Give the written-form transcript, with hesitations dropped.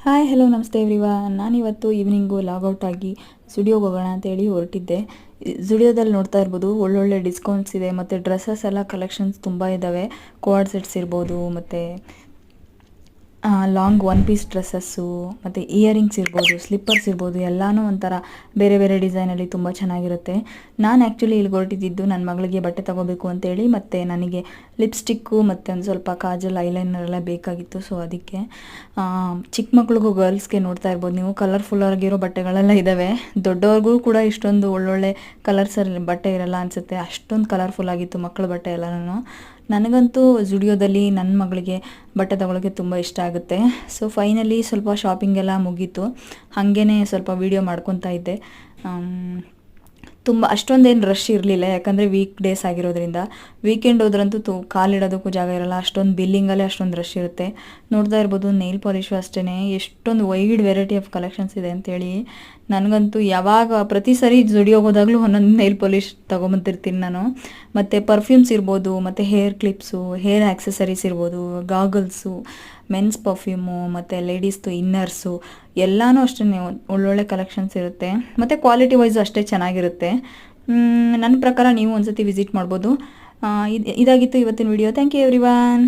Hi hello ನಮಸ್ತೆ everyone. ನಾನಿವತ್ತು evening logout ಆಗಿ ಜುಡಿಯೋಗೆ ಹೋಗೋಣ ಅಂತೇಳಿ ಹೊರಟಿದ್ದೆ. ಜುಡಿಯೋದಲ್ಲಿ ನೋಡ್ತಾ ಇರ್ಬೋದು ಒಳ್ಳೊಳ್ಳೆ ಡಿಸ್ಕೌಂಟ್ಸ್ ಇದೆ ಮತ್ತು ಡ್ರೆಸ್ಸಸ್ ಎಲ್ಲ ಕಲೆಕ್ಷನ್ಸ್ ತುಂಬ ಇದ್ದಾವೆ. ಕೋಡ್ ಸೆಟ್ಸ್ ಇರ್ಬೋದು ಮತ್ತು ಲಾಂಗ್ ಒನ್ ಪೀಸ್ ಡ್ರೆಸ್ಸಸ್ಸು ಮತ್ತು ಇಯರಿಂಗ್ಸ್ ಇರ್ಬೋದು, ಸ್ಲಿಪ್ಪರ್ಸ್ ಇರ್ಬೋದು, ಎಲ್ಲನೂ ಒಂಥರ ಬೇರೆ ಬೇರೆ ಡಿಸೈನಲ್ಲಿ ತುಂಬ ಚೆನ್ನಾಗಿರುತ್ತೆ. ನಾನು ಆ್ಯಕ್ಚುಲಿ ಇಲ್ಲಿ ಹೊರಟಿದ್ದು ನನ್ನ ಮಗಳಿಗೆ ಬಟ್ಟೆ ತೊಗೋಬೇಕು ಅಂತೇಳಿ, ಮತ್ತು ನನಗೆ ಲಿಪ್ಸ್ಟಿಕ್ಕು ಮತ್ತು ಒಂದು ಸ್ವಲ್ಪ ಕಾಜಲ್ ಐಲೈನರ್ ಎಲ್ಲ ಬೇಕಾಗಿತ್ತು. ಸೊ ಅದಕ್ಕೆ ಚಿಕ್ಕ ಮಕ್ಳಿಗೂ ಗರ್ಲ್ಸ್ಗೆ ನೋಡ್ತಾ ಇರ್ಬೋದು ನೀವು, ಕಲರ್ಫುಲ್ಲಾಗಿರೋ ಬಟ್ಟೆಗಳೆಲ್ಲ ಇದ್ದಾವೆ. ದೊಡ್ಡವ್ರಿಗೂ ಕೂಡ ಇಷ್ಟೊಂದು ಒಳ್ಳೊಳ್ಳೆ ಕಲರ್ಸಲ್ಲಿ ಬಟ್ಟೆ ಇರಲ್ಲ ಅನಿಸುತ್ತೆ, ಅಷ್ಟೊಂದು ಕಲರ್ಫುಲ್ ಆಗಿತ್ತು ಮಕ್ಕಳ ಬಟ್ಟೆ ಎಲ್ಲನೂ. ನನಗಂತೂ ಜುಡಿಯೋದಲ್ಲಿ ನನ್ನ ಮಗಳಿಗೆ ಬಟ್ಟೆ ತೊಗೊಳಕ್ಕೆ ತುಂಬ ಇಷ್ಟ ಆಗುತ್ತೆ. ಸೊ ಫೈನಲಿ ಸ್ವಲ್ಪ ಶಾಪಿಂಗ್ ಎಲ್ಲ ಮುಗೀತು, ಹಾಗೇ ಸ್ವಲ್ಪ ವೀಡಿಯೋ ಮಾಡ್ಕೊತಾ ಇದ್ದೆ. ತುಂಬ ಅಷ್ಟೊಂದೇನು ರಶ್ ಇರಲಿಲ್ಲ, ಯಾಕಂದರೆ ವೀಕ್ ಡೇಸ್ ಆಗಿರೋದ್ರಿಂದ. ವೀಕೆಂಡ್ ಹೋದ್ರಂತೂ ಕಾಲಿಡೋದಕ್ಕೂ ಜಾಗ ಇರಲ್ಲ, ಅಷ್ಟೊಂದು ಬಿಲ್ಲಿಂಗಲ್ಲೇ ಅಷ್ಟೊಂದು ರಶ್ ಇರುತ್ತೆ. ನೋಡ್ತಾ ಇರ್ಬೋದು ನೈಲ್ ಪಾಲಿಶು ಅಷ್ಟೇ ಎಷ್ಟೊಂದು ವೈಡ್ ವೆರೈಟಿ ಆಫ್ ಕಲೆಕ್ಷನ್ಸ್ ಇದೆ ಅಂತೇಳಿ. ನನಗಂತೂ ಯಾವಾಗ ಪ್ರತಿ ಸರಿ ಜುಡಿಯೋಗೆ ಹೋದಾಗಲೂ ಒಂದೊಂದು ನೈಲ್ ಪಾಲಿಶ್ ತೊಗೊಂಬಂತಿರ್ತೀನಿ ನಾನು. ಮತ್ತು ಪರ್ಫ್ಯೂಮ್ಸ್ ಇರ್ಬೋದು, ಮತ್ತು ಹೇರ್ ಕ್ಲಿಪ್ಸು, ಹೇರ್ ಆ್ಯಕ್ಸೆಸರೀಸ್ ಇರ್ಬೋದು, ಗಾಗಲ್ಸು, ಮೆನ್ಸ್ ಪರ್ಫ್ಯೂಮು, ಮತ್ತು ಲೇಡೀಸ್ದು ಇನ್ನರ್ಸು ಎಲ್ಲನೂ ಅಷ್ಟೇ ಒಳ್ಳೊಳ್ಳೆ ಕಲೆಕ್ಷನ್ಸ್ ಇರುತ್ತೆ. ಮತ್ತು ಕ್ವಾಲಿಟಿ ವೈಸು ಅಷ್ಟೇ ಚೆನ್ನಾಗಿರುತ್ತೆ. ನನ್ನ ಪ್ರಕಾರ ನೀವು ಒಂದ್ಸತಿ ವಿಸಿಟ್ ಮಾಡ್ಬೋದು. ಇದಾಗಿತ್ತು ಇವತ್ತಿನ ವಿಡಿಯೋ. Thank you everyone.